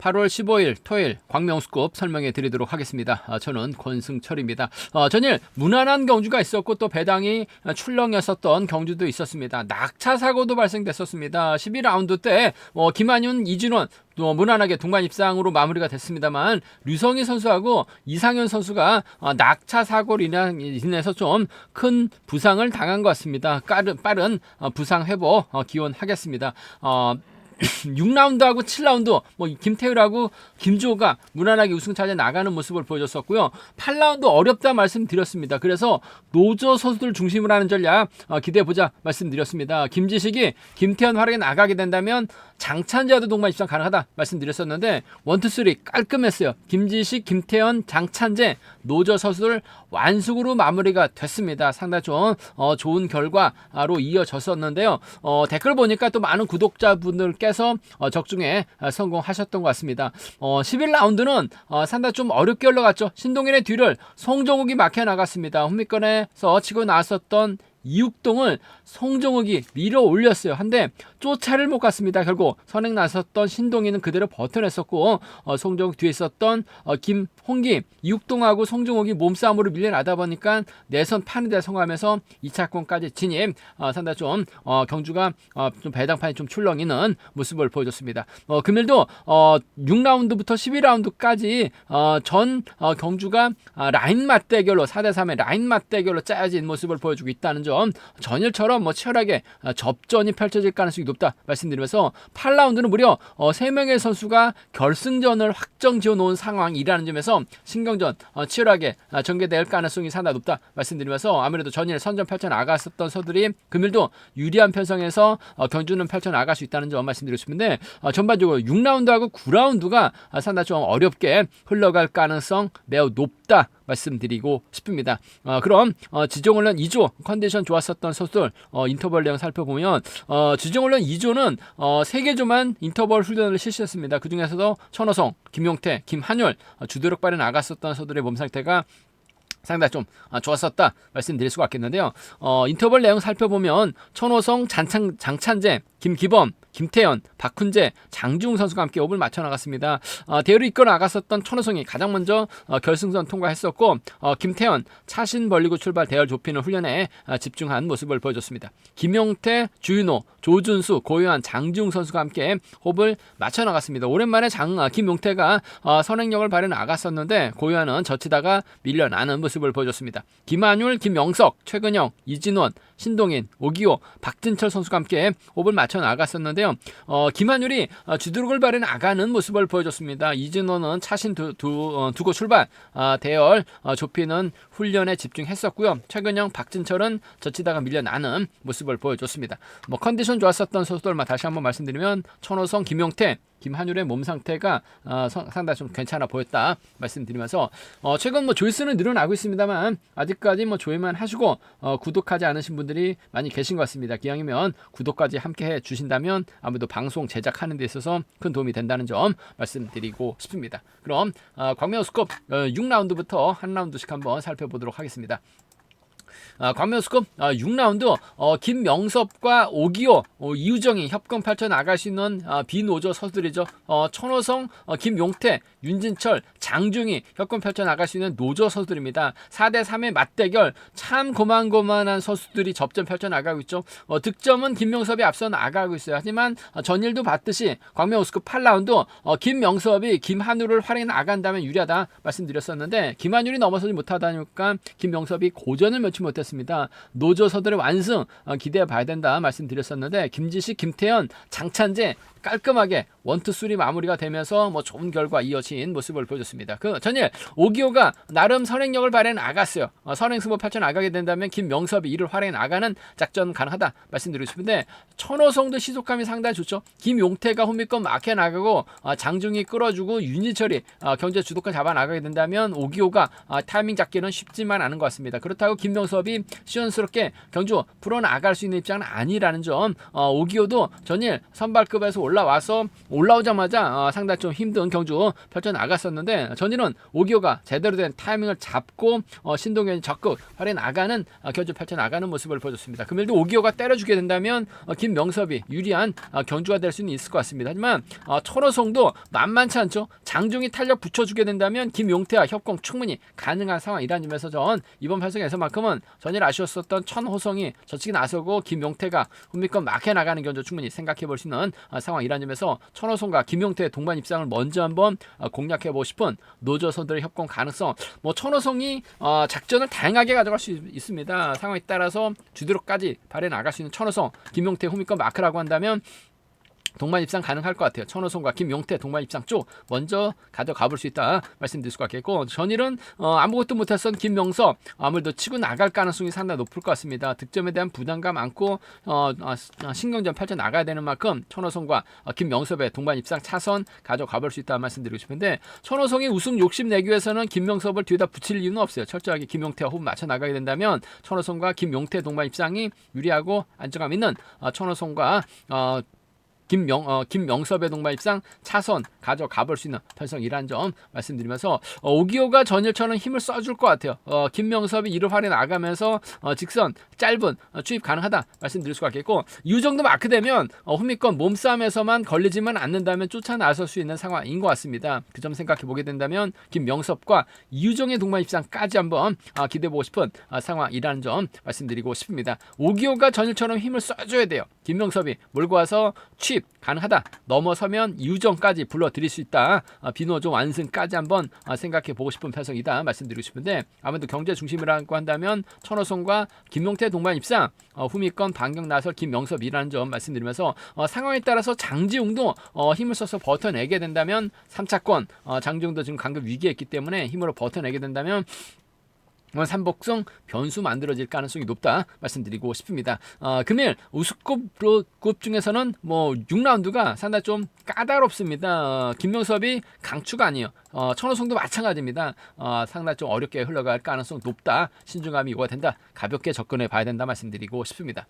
8월 15일 토요일 광명스급 설명해 드리도록 하겠습니다. 저는 권승철입니다. 전일 무난한 경주가 있었고 또 배당이 출렁였었던 경주도 있었습니다. 낙차 사고도 발생됐었습니다. 12라운드 때 김한윤, 이진원 또 무난하게 동반 입상으로 마무리가 됐습니다만 류성희 선수하고 이상현 선수가 낙차 사고로 인해서 좀 큰 부상을 당한 것 같습니다. 빠른 부상 회복 기원하겠습니다. 6라운드하고 7라운드 김태율하고 김주호가 무난하게 우승차지에 나가는 모습을 보여줬었고요. 8라운드 어렵다 말씀드렸습니다. 그래서 노조 선수들 중심으로 하는 전략 기대해보자 말씀드렸습니다. 김지식이 김태현 활약에 나가게 된다면 장찬재와도 동반 입상 가능하다 말씀드렸었는데 1, 2, 3 깔끔했어요. 김지식, 김태현, 장찬재 노조 선수들 완숙으로 마무리가 됐습니다. 상당히 좀 좋은 결과로 이어졌었는데요. 댓글 보니까 또 많은 구독자분들께서 적중에 성공하셨던 것 같습니다. 11라운드는 상당히 좀 어렵게 흘러갔죠. 신동현의 뒤를 송정욱이 막혀나갔습니다. 홈미권에서 치고 나왔었던 이육동을 송정욱이 밀어 올렸어요. 한데 쫓아를 못 갔습니다. 결국 선행 나섰던 신동희는 그대로 버텨냈었고 송정욱 뒤에 있었던 김홍기, 이육동하고 송정욱이 몸싸움으로 밀려나다 보니까 내선 파는데 성공하면서 2차권까지 진입. 상당히 좀 경주가 좀 배당판이 좀 출렁이는 모습을 보여줬습니다. 금일도 6라운드부터 12라운드까지 전 경주가 라인 맞대결로 4대3의 라인 맞대결로 짜여진 모습을 보여주고 있다는 점, 전일처럼 치열하게 접전이 펼쳐질 가능성이 높다 말씀드리면서 8라운드는 무려 3명의 선수가 결승전을 확정 지어놓은 상황이라는 점에서 신경전 치열하게 전개될 가능성이 상당히 높다 말씀드리면서 아무래도 전일 선전 펼쳐나갔었던 서들이 금일도 유리한 편성에서 경주는 펼쳐나갈 수 있다는 점 말씀드리고 싶은데, 전반적으로 6라운드하고 9라운드가 상당히 좀 어렵게 흘러갈 가능성 매우 높다 말씀드리고 싶습니다. 그럼 지정훈련 2조 컨디션 좋았었던 선수들 인터벌 내용 살펴보면 지정훈련 2조는 3개조만 인터벌 훈련을 실시했습니다. 그 중에서도 천호성, 김용태, 김한율 주도력 발휘 나갔었던 선수들의 몸 상태가 상당히 좀 좋았었다 말씀드릴 수가 있겠는데요. 인터벌 내용 살펴보면 천호성, 장찬재, 김기범, 김태현, 박훈재, 장중 선수가 함께 호흡을 맞춰 나갔습니다. 대회를 이끌어 나갔었던 천호성이 가장 먼저 결승선 통과했었고, 김태현 차신 벌리고 출발 대열 좁히는 훈련에 집중한 모습을 보여줬습니다. 김용태, 주윤호, 조준수, 고요한, 장중 선수가 함께 호흡을 맞춰 나갔습니다. 오랜만에 김용태가 선행력을 발휘해 나갔었는데 고요한은 젖히다가 밀려나는 모습을 보여줬습니다. 김한율, 김영석, 최근영, 이진원, 신동인, 오기호, 박진철 선수가 함께 호흡을 맞춰 나갔었는데요. 김한율이 주도력을 발휘해 나가는 모습을 보여줬습니다. 이진원은 차신 두고 출발 대열 좁히는 훈련에 집중했었고요. 최근영, 박진철은 젖히다가 밀려나는 모습을 보여줬습니다. 컨디션 좋았었던 선수들만 다시 한번 말씀드리면 천호성, 김용태, 김한율의 몸 상태가 상당히 좀 괜찮아 보였다 말씀드리면서 최근 조회수는 늘어나고 있습니다만 아직까지 조회만 하시고 구독하지 않으신 분들이 많이 계신 것 같습니다. 기왕이면 구독까지 함께 해 주신다면 아무래도 방송 제작하는 데 있어서 큰 도움이 된다는 점 말씀드리고 싶습니다. 그럼 광명스컵 6라운드부터 한 라운드씩 한번 살펴보도록 하겠습니다. 광명스컵 6라운드 김명섭과 오기호, 이우정이 협공 펼쳐 나갈 수 있는 비노조 선수들이죠. 천호성, 김용태, 윤진철, 장중이 협공 펼쳐 나갈 수 있는 노조 선수들입니다. 4대3의 맞대결, 참 고만고만한 선수들이 접전 펼쳐 나가고 있죠. 득점은 김명섭이 앞서 나가고 있어요. 하지만 전일도 봤듯이 광명스컵 8라운드 김명섭이 김한율을 활용해 나간다면 유리하다 말씀드렸었는데 김한율이 넘어서지 못하다니까 김명섭이 고전을 면치 못했습니다. 노조서들의 완승 기대해 봐야 된다 말씀드렸었는데 김지식, 김태현, 장찬재 깔끔하게 1, 2, 3 마무리가 되면서 좋은 결과 이어진 모습을 보여줬습니다. 그 전일 오기호가 나름 선행력을 발휘해 나갔어요. 선행승부 펼쳐 나가게 된다면 김명섭이 이를 활용해 나가는 작전 가능하다 말씀드리고 싶은데, 천호성도 시속감이 상당히 좋죠. 김용태가 홈미권 막혀 나가고 장중이 끌어주고 윤진철이 경제 주도권 잡아 나가게 된다면 오기호가 타이밍 잡기는 쉽지만 않은 것 같습니다. 그렇다고 김명섭이 시원스럽게 경주 풀어나갈 수 있는 입장은 아니라는 점, 오기호도 전일 선발급에서 올라와서 올라오자마자 상당히 좀 힘든 경주 펼쳐 나갔었는데 전일은 오기호가 제대로 된 타이밍을 잡고 신동현이 적극 활에 나가는 경주 펼쳐 나가는 모습을 보여줬습니다. 금일도 오기호가 때려주게 된다면 김명섭이 유리한 경주가 될 수는 있을 것 같습니다. 하지만 천호성도 만만치 않죠. 장중이 탄력 붙여주게 된다면 김용태와 협공 충분히 가능한 상황이라는 점에서 전 이번 편성에서만큼은 전일 아쉬웠었던 천호성이 저측에 나서고 김용태가 훈미권 막혀 나가는 경주 충분히 생각해 볼 수 있는 상황이라는 점에서 천호성과 김용태의 동반 입상을 먼저 한번 공략해 보고 싶은 노조 선수들의 협공 가능성. 천호성이 작전을 다양하게 가져갈 수 있습니다. 상황에 따라서 주도로까지 발에 나갈 수 있는 천호성, 김용태 훈미권 마크라고 한다면 동반 입상 가능할 것 같아요. 천호성과 김용태 동반 입상 쪽 먼저 가져가 볼 수 있다 말씀드릴 수가 있겠고, 전일은 아무것도 못했던 김명섭 아무래도 치고 나갈 가능성이 상당히 높을 것 같습니다. 득점에 대한 부담감 안고 신경전 펼쳐 나가야 되는 만큼 천호성과 김명섭의 동반 입상 차선 가져가 볼 수 있다 말씀드리고 싶은데, 천호성이 우승 욕심 내기 위해서는 김명섭을 뒤에다 붙일 이유는 없어요. 철저하게 김용태와 호흡 맞춰 나가게 된다면 천호성과 김용태 동반 입상이 유리하고 안정감 있는 천호성과 김명섭의 동반 입상 차선 가져가 볼 수 있는 편성이라는 점 말씀드리면서, 오기호가 전일처럼 힘을 써줄 것 같아요. 김명섭이 이를 활에 나가면서 직선 짧은 추입 가능하다 말씀드릴 수가 있겠고, 이 정도 마크되면 훈미권 몸싸움에서만 걸리지만 않는다면 쫓아 나설 수 있는 상황인 것 같습니다. 그 점 생각해 보게 된다면 김명섭과 이유정의 동반 입상까지 한번 기대해 보고 싶은 상황이라는 점 말씀드리고 싶습니다. 오기호가 전일처럼 힘을 써줘야 돼요. 김명섭이 몰고 와서 취입 가능하다, 넘어서면 이유정까지 불러들일 수 있다, 비노조 완승까지 한번 생각해 보고 싶은 편성이다 말씀드리고 싶은데, 아무래도 경제 중심이라고 한다면 천호성과 김용태 동반 입상, 후미권 반격 나설 김명섭이라는 점 말씀드리면서, 상황에 따라서 장지웅도 힘을 써서 버텨내게 된다면 3차권, 장지웅도 지금 강급 위기에 있기 때문에 힘으로 버텨내게 된다면 삼복승 변수 만들어질 가능성이 높다 말씀드리고 싶습니다. 금일 우승급 중에서는 6라운드가 상당히 좀 까다롭습니다. 김명섭이 강추가 아니에요. 천호성도 마찬가지입니다. 상당히 좀 어렵게 흘러갈 가능성 높다, 신중함이 요구가 된다, 가볍게 접근해 봐야 된다 말씀드리고 싶습니다.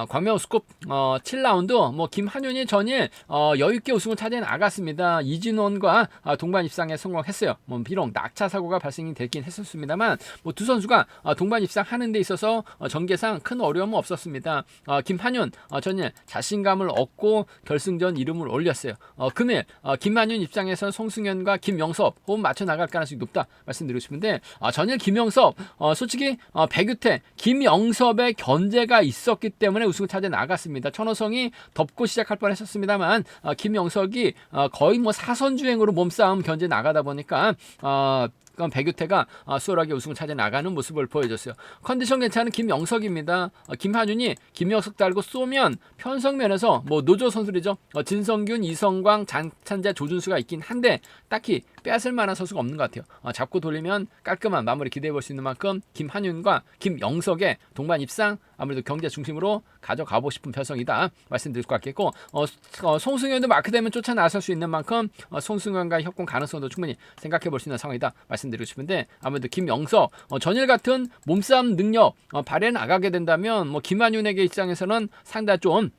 광명 우승급 7라운드 김한윤이 전일 여유있게 우승을 차지해 나갔습니다. 이진원과 동반 입상에 성공했어요. 비록 낙차 사고가 발생이 되긴 했었습니다만 두 선수가 동반 입상하는 데 있어서 전개상 큰 어려움은 없었습니다. 김한윤 전일 자신감을 얻고 결승전 이름을 올렸어요. 금일 김한윤 입장에서는 송승현과 김명섭 호흡 맞춰 나갈 가능성이 높다 말씀드리고 싶은데, 전일 김명섭 솔직히 백유태 김영섭의 견제가 있었기 때문에 우승을 차지해 나갔습니다. 천호성이 덮고 시작할 뻔했었습니다만 김영석이 거의 사선 주행으로 몸싸움 견제 나가다 보니까 백유태가 수월하게 우승을 차지해 나가는 모습을 보여줬어요. 컨디션 괜찮은 김영석입니다. 김한윤이 김영석 달고 쏘면 편성면에서 노조 선수들이죠. 진성균, 이성광, 장찬재, 조준수가 있긴 한데 딱히 빼앗을 만한 선수가 없는 것 같아요. 잡고 돌리면 깔끔한 마무리 기대해 볼 수 있는 만큼 김한윤과 김영석의 동반 입상, 아무래도 경제 중심으로 가져가고 싶은 편성이다 말씀드릴 것 같겠고, 송승현도 마크되면 쫓아 나설 수 있는 만큼 송승현과의 협공 가능성도 충분히 생각해 볼 수 있는 상황이다 말씀드리고 싶은데, 아무래도 김영석 전일 같은 몸싸움 능력 발휘해 나가게 된다면 김한윤에게 입장에서는 상당히 좀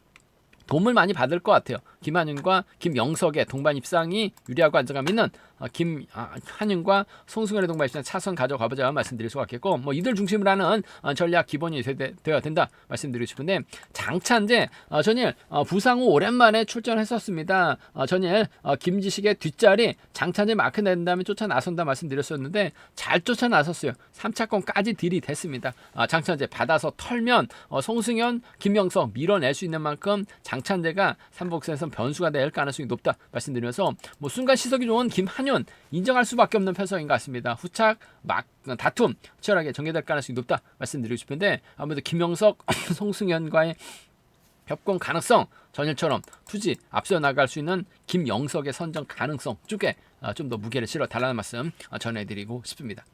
도움을 많이 받을 것 같아요. 김한윤과 김영석의 동반 입상이 유리하고 안정감 있는 김한윤과 송승현의 동반 입상 차선 가져가보자 말씀드릴 수가 있겠고, 이들 중심으로 하는 전략 기본이 되어야 된다 말씀드리고 싶은데, 장찬재 전일 부상 후 오랜만에 출전했었습니다. 전일 김지식의 뒷자리 장찬재 마크 낸 다음에 쫓아 나선다 말씀드렸었는데 잘 쫓아 나섰어요. 3차권까지 딜이 됐습니다. 장찬재 받아서 털면 송승현, 김영석 밀어낼 수 있는 만큼 장찬재가 삼복선에서 변수가 될 가능성이 높다 말씀드리면서, 순간 시석이 좋은 김한윤 인정할 수밖에 없는 편성인 것 같습니다. 후착 다툼 치열하게 전개될 가능성이 높다 말씀드리고 싶은데, 아무래도 김영석, 송승현과의 협공 가능성, 전일처럼 투지 앞서 나갈 수 있는 김영석의 선정 가능성 쪽에 좀 더 무게를 실어 달라는 말씀 전해드리고 싶습니다.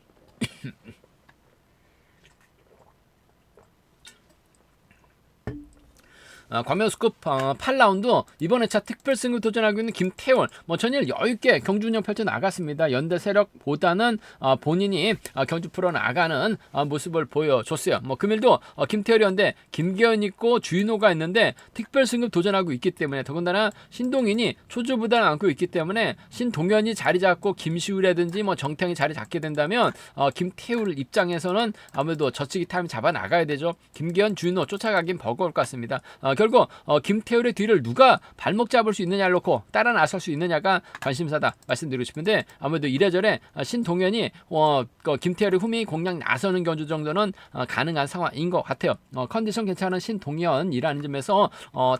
광명스급 8라운드 이번 회차 특별 승급 도전하고 있는 김태훈 전일 여유있게 경주 운영 펼쳐 나갔습니다. 연대 세력보다는 본인이 경주 풀어 나가는 모습을 보여줬어요. 금일도 김태훈이었는데 김계현 있고 주인호가 있는데 특별 승급 도전하고 있기 때문에 더군다나 신동인이 초주부담 안고 있기 때문에 신동현이 자리 잡고 김시우라든지 정태영이 자리 잡게 된다면 김태훈 입장에서는 아무래도 저치기 타임 잡아 나가야 되죠. 김계현 주인호 쫓아가긴 버거울 것 같습니다. 결국 김태훈의 뒤를 누가 발목 잡을 수 있느냐를 놓고 따라 나설 수 있느냐가 관심사다 말씀드리고 싶은데 아무래도 이래저래 신동현이 김태훈의 후미 공략 나서는 경주 정도는 가능한 상황인 것 같아요. 컨디션 괜찮은 신동현이라는 점에서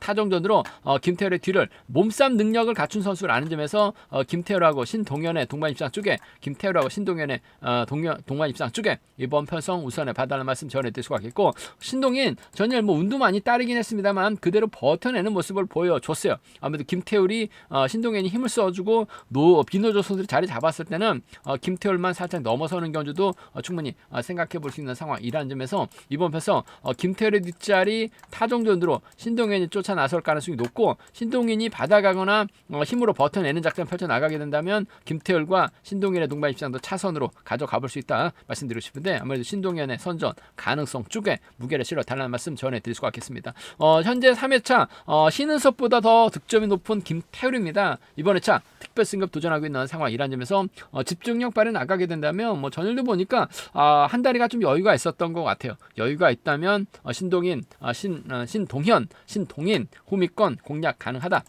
타정전으로 김태훈의 뒤를 몸싸움 능력을 갖춘 선수라는 점에서 김태훈하고 신동현의 동반 입상 쪽에 김태훈하고 신동현의 동반 입상 쪽에 이번 편성 우선에 봐달라는 말씀 전해드릴 수가 있겠고 신동인 전일 운도 많이 따르긴 했습니다만 그대로 버텨내는 모습을 보여줬어요. 아무래도 김태울이 신동현이 힘을 써주고 비노조 선수들이 자리 잡았을 때는 김태울만 살짝 넘어서는 경주도 충분히 생각해 볼 수 있는 상황이라는 점에서 이번 편성 김태울의 뒷자리 타정전으로 신동현이 쫓아 나설 가능성이 높고 신동현이 받아가거나 힘으로 버텨내는 작전을 펼쳐나가게 된다면 김태울과 신동현의 동반 입장도 차선으로 가져가 볼 수 있다 말씀드리고 싶은데 아무래도 신동현의 선전 가능성 쪽에 무게를 실어 달라는 말씀 전해드릴 수가 있겠습니다. 현재 3회차 신은섭보다 더 득점이 높은 김태울입니다. 이번 회차 특별 승급 도전하고 있는 상황이라는 점에서 집중력 발휘 나가게 된다면 전일도 보니까 한 다리가 좀 여유가 있었던 것 같아요. 여유가 있다면 신동인, 신동현, 신동인 후미권 공략 가능하다.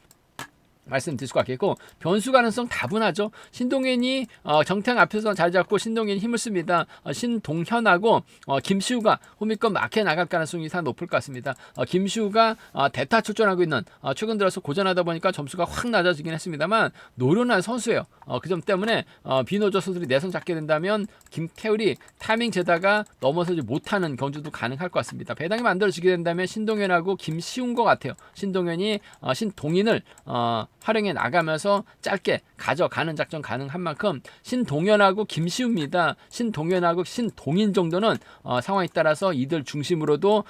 말씀드릴 수가 있겠고 변수 가능성 다분하죠. 신동현이 정태영 앞에서 자리 잡고 신동현이 힘을 씁니다. 신동현하고 김시우가 후미권 막혀 나갈 가능성이 상당히 높을 것 같습니다. 김시우가 대타 출전하고 있는 최근 들어서 고전하다 보니까 점수가 확 낮아지긴 했습니다만 노련한 선수예요. 그 점 때문에 비노조 선수들이 내선 잡게 된다면 김태울이 타이밍 재다가 넘어서지 못하는 경주도 가능할 것 같습니다. 배당이 만들어지게 된다면 신동현하고 김시우인 것 같아요. 신동현이 신동인을 활용해 나가면서 짧게 가져가는 작전 가능한 만큼 신동현하고 김시우입니다. 신동현하고 신동인 정도는 상황에 따라서 이들 중심으로도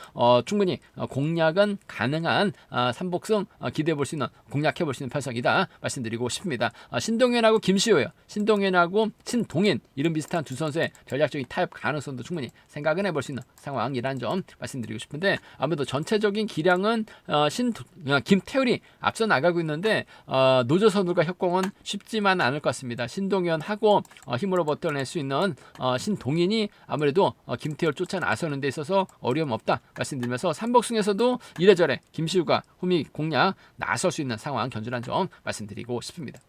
충분히 공략은 가능한 삼복승 기대해 볼 수 있는 공략해 볼 수 있는 편성이다 말씀드리고 싶습니다. 신동현하고 김시우예요. 신동현하고 신동인 이름 비슷한 두 선수의 전략적인 타협 가능성도 충분히 생각은 해볼 수 있는 상황이라는 점 말씀드리고 싶은데 아무래도 전체적인 기량은 김태울이 앞서 나가고 있는데 노조 선수가 협공은 쉽지만 않을 것 같습니다. 신동현하고 힘으로 버텨낼 수 있는 신동인이 아무래도 김태울 쫓아 나서는 데 있어서 어려움 없다 말씀드리면서 삼복승에서도 이래저래 김시우가 후미 공략 나설 수 있는 상황 견주란 점 말씀드리고 싶습니다.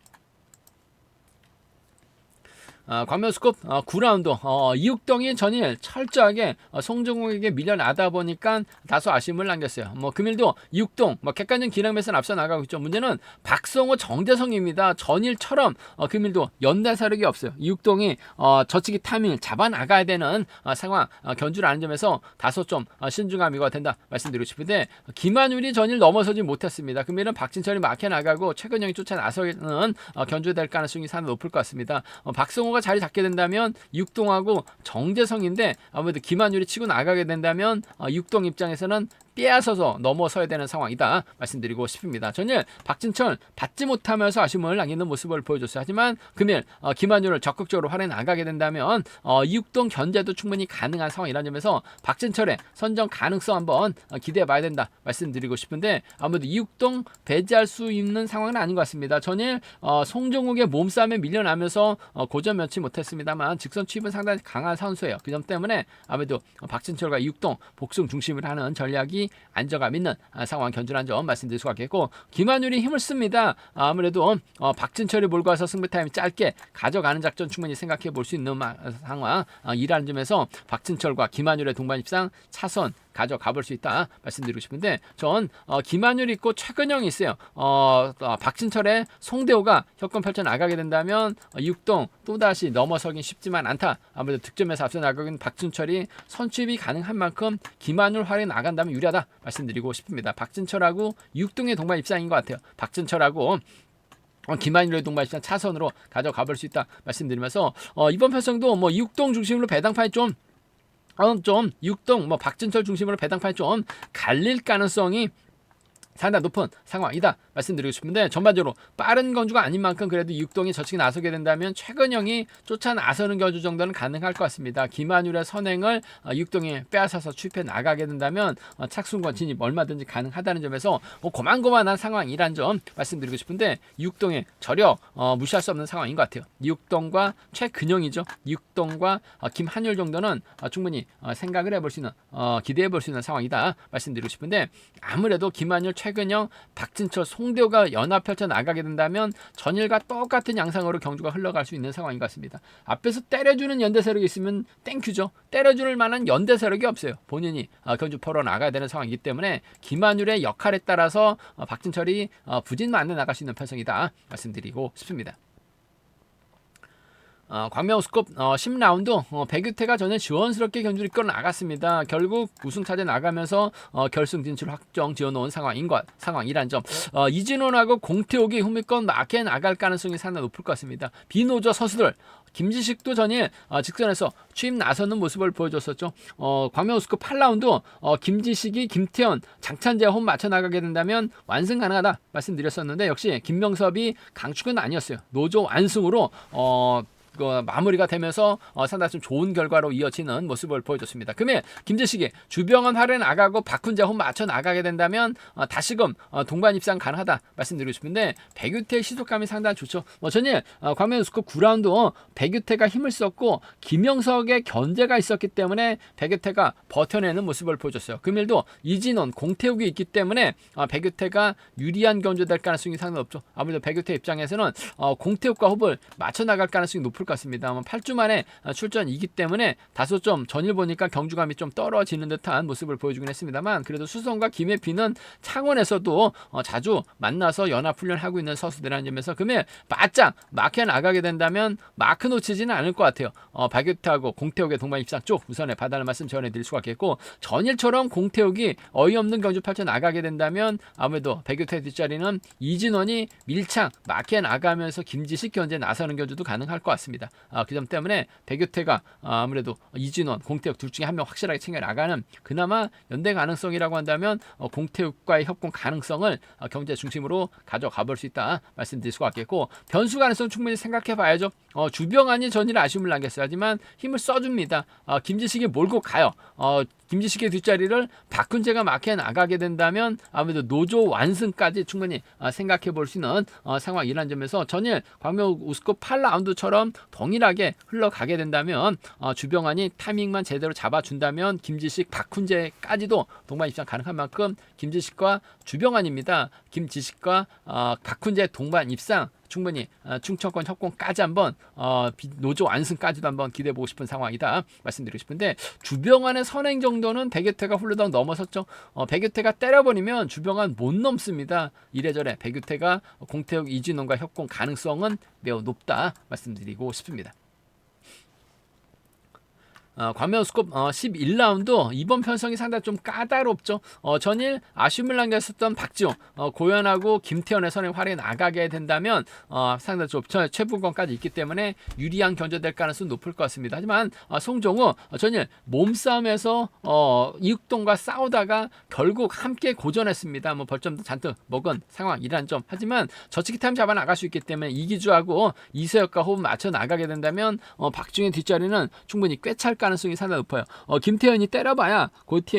광명스급 9라운드 이육동이 전일 철저하게 송정욱에게 밀려나다 보니까 다소 아쉬움을 남겼어요. 금일도 이육동 객관적 기량에서는 앞서 나가고 있죠. 문제는 박성호 정재성입니다. 전일처럼 금일도 연달사력이 없어요. 이육동이 저치기 타이밍을 잡아 나가야 되는 상황 견주라는 점에서 다소 좀 신중함이 된다 말씀드리고 싶은데 김한율이 전일 넘어서지 못했습니다. 금일은 박진철이 막혀 나가고 최근영이 쫓아 나서는 견주될 가능성이 상당히 높을 것 같습니다. 박성호가 자리 잡게 된다면 육동하고 정재성인데 아무래도 김한율이 치고 나가게 된다면 육동 입장에서는 빼앗아서 넘어서야 되는 상황이다 말씀드리고 싶습니다. 전일 박진철 받지 못하면서 아쉬움을 남기는 모습을 보여줬어요. 하지만 금일 김한율을 적극적으로 활용해 나가게 된다면 이육동 견제도 충분히 가능한 상황이라는 점에서 박진철의 선정 가능성 한번 기대해 봐야 된다 말씀드리고 싶은데 아무래도 이육동 배제할 수 있는 상황은 아닌 것 같습니다. 전일 송정욱의 몸싸움에 밀려나면서 고전 면치 못했습니다만 직선 추입은 상당히 강한 선수예요. 그 점 때문에 아무래도 박진철과 이육동 복승 중심을 하는 전략이 안정감 있는 상황 견주란 점 말씀드릴 수가 있겠고 김한율이 힘을 씁니다. 아무래도 박진철이 몰고 와서 승부 타임 짧게 가져가는 작전 충분히 생각해 볼 수 있는 상황이라는 점에서 박진철과 김한율의 동반 입상 차선 가져가 볼 수 있다 말씀드리고 싶은데 전 김한율이 있고 최근영이 있어요. 박진철의 송대호가 협권 펼쳐 나가게 된다면 육동 또다시 넘어서긴 쉽지만 않다. 아무래도 득점에서 앞서 나가고 있는 박진철이 선취입이 가능한 만큼 김한율 활용해 나간다면 유리하다 말씀드리고 싶습니다. 박진철하고 육동의 동반 입상인 것 같아요. 박진철하고 김한율의 동반 입상 차선으로 가져가 볼 수 있다 말씀드리면서 이번 편성도 육동 중심으로 배당판이 좀 육동 박진철 중심으로 배당판이 좀 갈릴 가능성이 상당히 높은 상황이다 말씀드리고 싶은데, 전반적으로 빠른 건주가 아닌 만큼 그래도 이육동이 저측에 나서게 된다면 최근형이 쫓아 나서는 견주 정도는 가능할 것 같습니다. 김한율의 선행을 이육동이 빼앗아서 추입해 나가게 된다면 착순권 진입 얼마든지 가능하다는 점에서 고만고만한 상황이란 점 말씀드리고 싶은데, 이육동의 저력 무시할 수 없는 상황인 것 같아요. 이육동과 최근형이죠. 이육동과 김한율 정도는 충분히 생각을 해볼 수 있는, 기대해 볼 수 있는 상황이다 말씀드리고 싶은데, 아무래도 김한율, 최근형, 박진철, 송대호가 연합 펼쳐 나가게 된다면 전일과 똑같은 양상으로 경주가 흘러갈 수 있는 상황인 것 같습니다. 앞에서 때려주는 연대 세력이 있으면 땡큐죠. 때려줄 만한 연대 세력이 없어요. 본인이 경주 퍼러 나가야 되는 상황이기 때문에 김한율의 역할에 따라서 박진철이 부진만에 나갈 수 있는 편성이다 말씀드리고 싶습니다. 광명우스컵 10라운드 백유태가 전에 지원스럽게 경주를 이끌어 나갔습니다. 결국 우승차제 나가면서 결승 진출 확정 지어놓은 상황이란 점. 이진원하고 공태욱이 후미권 막혀 나갈 가능성이 상당히 높을 것 같습니다. 비노조 선수들 김지식도 전일 직선에서 취임 나서는 모습을 보여줬었죠. 광명우스컵 8라운드 김지식이 김태현, 장찬재 홈 맞춰 나가게 된다면 완승 가능하다 말씀드렸었는데, 역시 김명섭이 강축은 아니었어요. 노조 완승으로 마무리가 되면서 상당히 좀 좋은 결과로 이어지는 모습을 보여줬습니다. 그러면 김재식이 주병헌 활에 나가고 박훈재 홈 맞춰 나가게 된다면 다시금 동반 입상 가능하다 말씀드리고 싶은데, 백유태의 시속감이 상당히 좋죠. 전일 광명우스컵 9라운드 백유태가 힘을 썼고 김영석의 견제가 있었기 때문에 백유태가 버텨내는 모습을 보여줬어요. 금일도 이진원, 공태욱이 있기 때문에 백유태가 유리한 견제될 가능성이 상당히 높죠. 아무래도 백유태 입장에서는 공태욱과 호흡을 맞춰 나갈 가능성이 높을 것 같습니다. 8주 만에 출전이기 때문에 다소 좀 전일 보니까 경주감이 좀 떨어지는 듯한 모습을 보여주긴 했습니다만, 그래도 수성과 김혜피는 창원에서도 자주 만나서 연합훈련하고 있는 선수들이라는 점에서 금일 바짝 막혀 나가게 된다면 마크 놓치지는 않을 것 같아요. 박유태하고 공태욱의 동반 입상 쪽 우선에 받아는 말씀 전해드릴 수가 있겠고, 전일처럼 공태욱이 어이없는 경주 펼쳐 나가게 된다면 아무래도 백유태 뒷자리는 이진원이 밀착 막혀 나가면서 김지식 견제 나서는 경주도 가능할 것 같습니다. 그 점 때문에 백유태가 아무래도 이진원, 공태욱 둘 중에 한 명 확실하게 챙겨 나가는, 그나마 연대 가능성이라고 한다면 공태욱과의 협공 가능성을 경제 중심으로 가져가 볼 수 있다 말씀드릴 수가 있겠고, 변수 가능성 충분히 생각해 봐야죠. 주병환이 전일 아쉬움을 남겼어요. 하지만 힘을 써줍니다. 김지식이 몰고 가요. 김지식의 뒷자리를 박훈재가 막혀 나가게 된다면 아무래도 노조 완승까지 충분히 생각해 볼 수 있는 상황이라는 점에서, 전일 광명우스컵 8라운드처럼 동일하게 흘러가게 된다면 주병환이 타이밍만 제대로 잡아준다면 김지식, 박훈재까지도 동반 입상 가능한 만큼 김지식과 주병환입니다. 김지식과 박훈재 동반 입상 충분히 충청권 협공까지 한번 노조 완승까지도 한번 기대해보고 싶은 상황이다 말씀드리고 싶은데, 주병환의 선행 정도는 백유태가 훌르덩 넘어섰죠. 백유태가 때려버리면 주병환 못 넘습니다. 이래저래 백유태가 공태욱, 이진원과 협공 가능성은 매우 높다 말씀드리고 싶습니다. 광명우스컵 11라운드 이번 편성이 상당히 좀 까다롭죠. 전일 아쉬움을 남겼었던 박지용, 고현하고 김태현의 선행 활약에 나가게 된다면 상당히 좀 최부권까지 있기 때문에 유리한 견제될 가능성이 높을 것 같습니다. 하지만 송종우 전일 몸싸움에서 이육동과 싸우다가 결국 함께 고전했습니다. 벌점도 잔뜩 먹은 상황이란 점. 하지만 저치기 타임 잡아 나갈 수 있기 때문에 이기주하고 이세혁과 호흡 맞춰 나가게 된다면 박지용의 뒷자리는 충분히 꽤 찰 가능성이 상당히 높아요. 김태현이 때려봐야,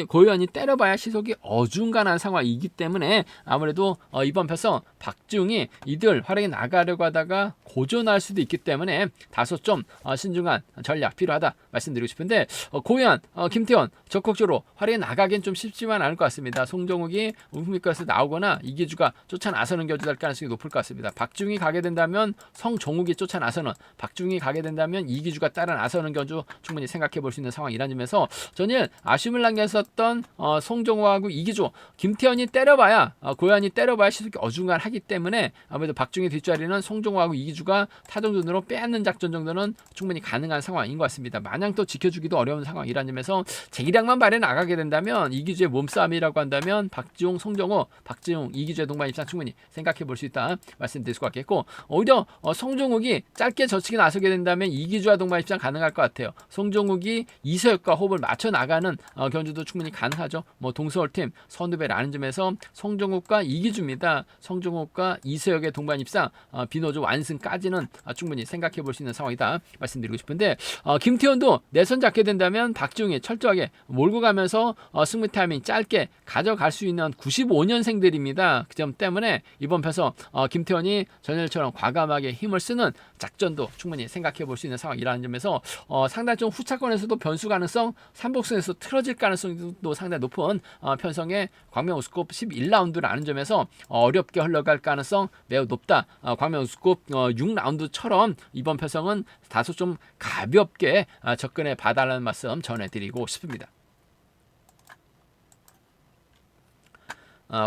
고현이 때려봐야 시속이 어중간한 상황이기 때문에 아무래도 이번 편성 박지웅이 이들 활약에 나가려고 하다가 고전할 수도 있기 때문에 다소 좀 신중한 전략 필요하다 말씀드리고 싶은데, 고현, 김태현 적극적으로 활약에 나가긴 좀 쉽지만 않을 것 같습니다. 송정욱이 우승권에서 나오거나 이기주가 쫓아 나서는 경주될 가능성이 높을 것 같습니다. 박지웅이 가게 된다면 성종욱이 쫓아 나서는, 박지웅이 가게 된다면 이기주가 따라 나서는 경주 충분히 생각해 볼 수 있는 상황이라는 점에서, 전일 아쉬움을 남겼었던 송정호하고 이기주, 김태현이 때려봐야, 고현이 때려봐야 시속이 어중간하기 때문에 아무래도 박중의 뒷자리는 송정호하고 이기주가 타동전으로 빼앗는 작전 정도는 충분히 가능한 상황인 것 같습니다. 마냥 또 지켜주기도 어려운 상황이라는 점에서 재기량만 발에 나가게 된다면 이기주의 몸싸움이라고 한다면 박지용, 송정호, 박지용, 이기주의 동반 입상 충분히 생각해 볼 수 있다 말씀드릴 수가 있겠고, 오히려 송정욱이 짧게 젖히기 나서게 된다면 이기주와 동반 입상 가능할 것 같아요. 송정욱이 김옥이 이서혁과 호흡을 맞춰 나가는 견주도 충분히 가능하죠. 뭐 동서울팀 선두배라는 점에서 송정욱과 이기주입니다. 송정욱과 이서혁의 동반 입상, 비노조 완승까지는 충분히 생각해 볼 수 있는 상황이다 말씀드리고 싶은데, 김태현도 내선 잡게 된다면 박지웅이 철저하게 몰고 가면서 승부 타이밍 짧게 가져갈 수 있는 95년생들입니다. 그 점 때문에 이번 패서 김태현이 전일처럼 과감하게 힘을 쓰는 작전도 충분히 생각해 볼 수 있는 상황이라는 점에서 상당히 좀 후차권에서도 변수 가능성, 삼복승에서 틀어질 가능성도 상당히 높은 편성의 광명 우스컵 11라운드라는 점에서 어렵게 흘러갈 가능성 매우 높다. 광명 우스컵 6라운드처럼 이번 편성은 다소 좀 가볍게 접근해 봐달라는 말씀 전해드리고 싶습니다.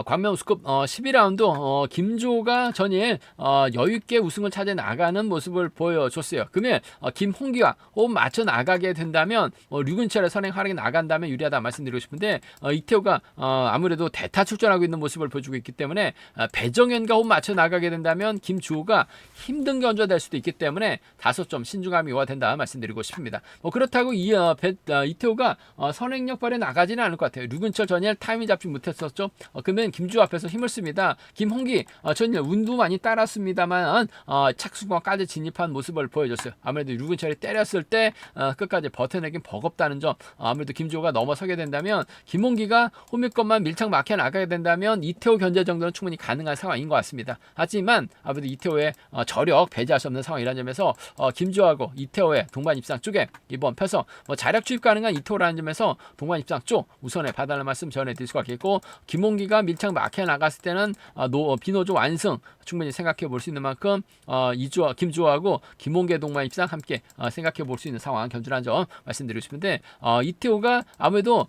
광명 우스컵 12라운드 김조가 전일 여유있게 우승을 찾아 나가는 모습을 보여줬어요. 그러면 김홍기와 호흡 맞춰 나가게 된다면 류근철의 선행 활약이 나간다면 유리하다 말씀드리고 싶은데, 이태호가 아무래도 대타 출전하고 있는 모습을 보여주고 있기 때문에 배정현과 호흡 맞춰 나가게 된다면 김주호가 힘든 견주가 될 수도 있기 때문에 다소 좀 신중함이 요하된다 말씀드리고 싶습니다. 그렇다고 이태호가 선행력 발휘 나가지는 않을 것 같아요. 류근철 전일 타이밍 잡지 못했었죠. 그러면 김주호 앞에서 힘을 씁니다. 김홍기 전일 운도 많이 따랐습니다만 착수권까지 진입한 모습을 보여줬어요. 아무래도 류근철이 때렸을 때 끝까지 버텨내긴 버겁다는 점, 아무래도 김주호가 넘어서게 된다면 김홍기가 홈일것만 밀착 막혀 나가게 된다면 이태호 견제 정도는 충분히 가능한 상황인 것 같습니다. 하지만 아무래도 이태호의 저력 배제할 수 없는 상황이라는 점에서 김주호하고 이태호의 동반 입상 쪽에 이번 패서 자력 주입 가능한 이태호라는 점에서 동반 입상 쪽 우선에 봐달라는 말씀 전해드릴 수가 있겠고, 김홍기가 밀착 막혀 나갔을 때는 비노조 완승 충분히 생각해 볼 수 있는 만큼 김주호하고 김홍기의 동반 입상 함께 생각해 볼 수 있는 상황 견주라는 점 말씀드리고 싶은데, 이태호가 아무래도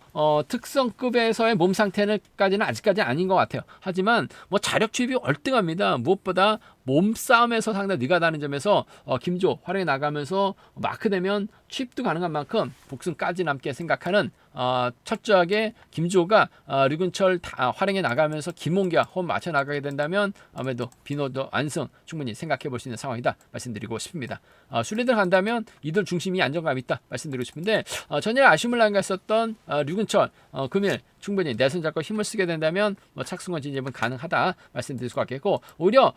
특성급에서의 몸 상태는까지는 아직까지 아닌 것 같아요. 하지만 자력 주입이 월등합니다. 무엇보다 몸싸움에서 상당히 느가다는 점에서 김주호 활약해 나가면서 마크되면 취입도 가능한 만큼 복승까지 남게 생각하는 철저하게 김주호가 류근철 활용해 나가면서 김홍기와 호흡 맞춰 나가게 된다면 아무래도 비노도 완승 충분히 생각해 볼 수 있는 상황이다 말씀드리고 싶습니다. 순리대로 간다면 이들 중심이 안정감 있다 말씀드리고 싶은데, 전일 아쉬움을 남겼었던 류근철 금일 충분히 내선 잡고 힘을 쓰게 된다면 착승권 진입은 가능하다 말씀드릴 수가 있겠고, 오히려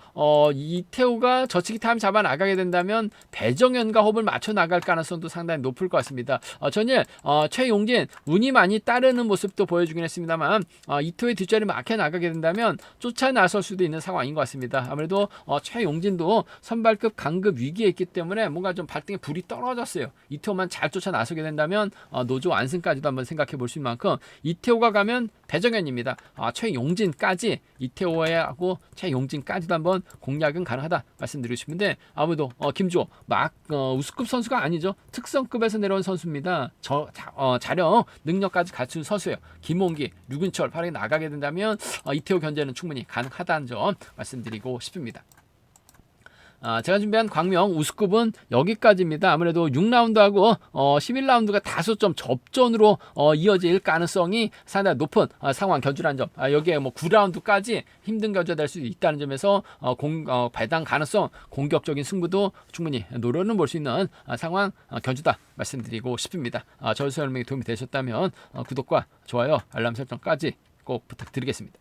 이태호가 저치기 타임 잡아 나가게 된다면 배정현과 호흡을 맞춰 나갈 가능성도 상당히 높을 것 같습니다. 전일 최용진 운이 많이 따르는 모습도 보여주긴 했습니다만 이태호의 뒷자리 막혀 나가게 된다면 쫓아 나설 수도 있는 상황인 것 같습니다. 아무래도 최용진도 선발급 강급 위기에 있기 때문에 뭔가 좀 발등에 불이 떨어졌어요. 이태호만 잘 쫓아 나서게 된다면 노조 완승까지도 한번 생각해 볼 수 있는 만큼 이태호가 가면 배정현입니다. 최용진까지 이태호하고 최용진까지도 한번 공략은 가능하다 말씀드리고 싶은데, 아무래도 김주호 우수급 선수가 아니죠. 특성급에서 내려온 선수입니다. 자력 능력까지 갖춘 선수예요. 김홍기, 류근철 활약이 나가게 된다면 이태호 견제는 충분히 가능하다는 점 말씀드리고 싶습니다. 제가 준비한 광명 우스컵은 여기까지입니다. 아무래도 6라운드하고 11라운드가 다소 좀 접전으로 이어질 가능성이 상당히 높은 상황 견주라는 점, 여기에 9라운드까지 힘든 견주가 될 수 있다는 점에서 배당 가능성, 공격적인 승부도 충분히 노려는 볼 수 있는 상황 견주다 말씀드리고 싶습니다. 저희 설명이 도움이 되셨다면 구독과 좋아요, 알람 설정까지 꼭 부탁드리겠습니다.